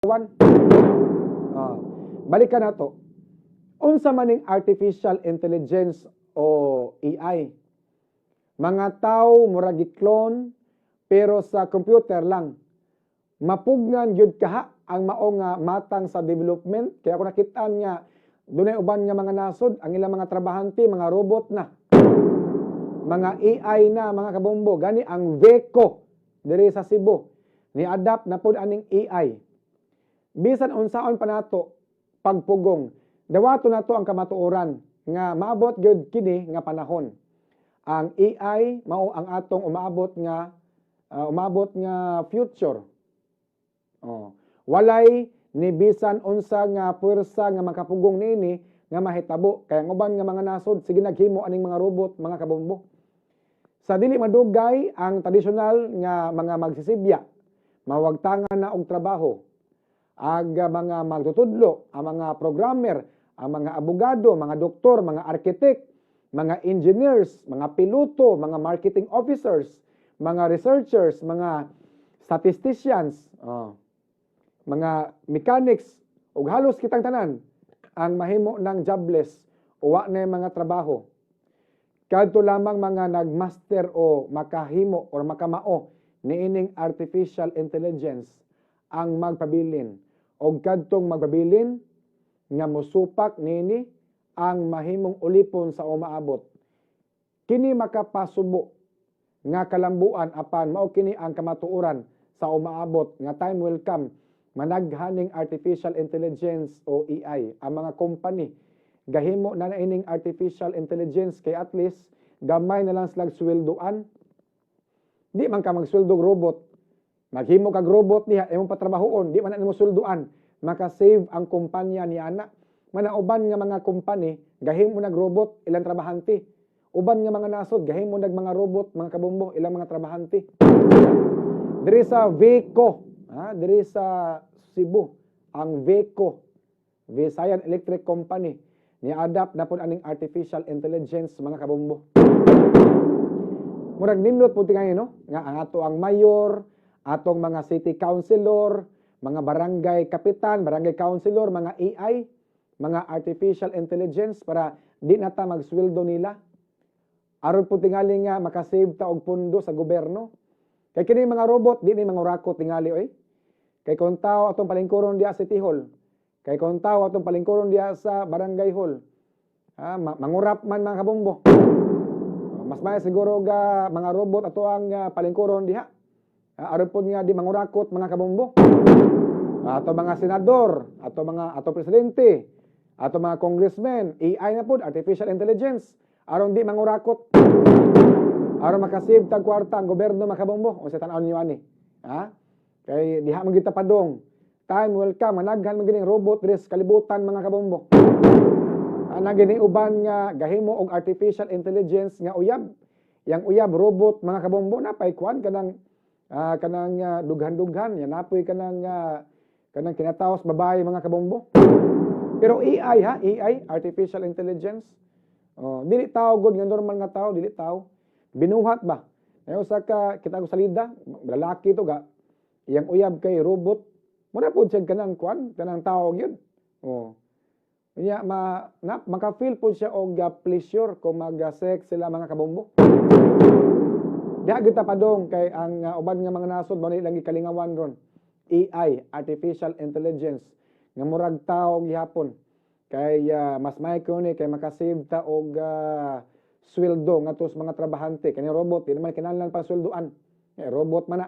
Wan. Balikan nato. Unsa maning artificial intelligence o AI? Mga tao murag gi-clone pero sa computer lang. Mapugnan gyud kaha ang mao nga matang sa development. Kaya ako nakitaan nga dunay uban nga mga nasod, ang ilang mga trabahante, mga robot na. Mga AI na, mga kabombo. Gani ang Veco diri sa Cebu. Ni-adapt na pod aning AI. Bisan unsaon pa nato pagpugong. Dawato nato ang kamatuoran nga maabot gyud kini nga panahon. Ang AI mao ang atong umaabot nga future. Walay ni bisan unsa nga puwersa nga makapugong niini nga mahitabo. Kaya ang uban nga mga nasod sige naghimo aning mga robot, mga kabombo. Sa dili madugay ang tradisyonal nga mga magsisibya, mawagtangan na og trabaho. Aga mga magtutudlo, ang mga programmer, ang mga abogado, mga doktor, mga arkitek, mga engineers, mga piloto, mga marketing officers, mga researchers, mga statisticians, mga mechanics, ug halos kitang tanan ang mahimo ng jobless o wa na mga trabaho. Kadto lamang mga nagmaster o makahimo or makamao niining artificial intelligence ang magpabilin. Og kadtong magpabilin nga mosupak nini ang mahimong ulipon sa umaabot. Kini makapasubo nga kalambuan apan mao kini ang kamatuoran sa umaabot nga time will come managhaning artificial intelligence o AI ang mga company gahimo na ining artificial intelligence kay at least gamay na lang silang sweldoan. Di man ka magsweldog robot. Maghimo kag robot niya imong patrabahoon, di man na mo sweldoan. Maka-save ang kumpanya ni ana. Manauban nga mga company gahimo nag robot ilang trabahante. Uban nga mga nasod gahimo nag mga robot, mga kabombo ilang mga trabahante. Diri sa Veco, diri sa Cebu, ang Veco, Visayan Electric Company, ni-adapt na po aning artificial intelligence, mga kabombo. Murag nindot po tingay, no? Nga ang ato ang mayor, atong mga city councilor, mga barangay kapitan, barangay councilor, mga AI, mga artificial intelligence para di na ta magsweldo nila. Aron po tingali nga makasave ta og pundo sa gobyerno. Kay kini mga robot di ni mangurakot tingali oy. Kay kung tao atong palingkuron diya sa City Hall, kay kung tao atong palingkuron diya sa barangay hall, mangurap man mga kabombo. Mas may siguro ga mga robot ato ang palingkuron diha. Aron po nga di mangurakot mga kabombo. Ato mga senador, ato presidente, ato mga congressmen, AI na po, artificial intelligence. Aron di mangurakot. Aron makasave tag kwarta ang gobyerno mga kabombo. O sa tan-aw niyo ani. Kay diha man kita padong. Time will come managhan man gining robot diri sa kalibutan mga kabombo. Ana gini uban nga gahimo og artificial intelligence nga uyab. Yang uyab robot mga kabombo napay kuan kanang dughan-dughan, yan napoy kanang kinataos babae mga kabombo. Pero AI AI, artificial intelligence. Dili tao gud nga normal nga tao, dili tao. Binuhat ba? Ayo sa kita ko salida, lalaki to ga. Yang uyab kay robot. Muna po siya kanang kuan, kanang tao gyud. Nya maka-feel po siya og pleasure kung mag-sex sila mga kabombo. Diha kita padong kay ang uban nga mga nasod mao lang gikalingawan ron. AI, artificial intelligence nga murag tao gihapon. Kay mas may ni kay makasave ta og sweldo ngadto sa mga trabahante. Kani robot di naman kinahanglan pa sweldoan. Robot man na.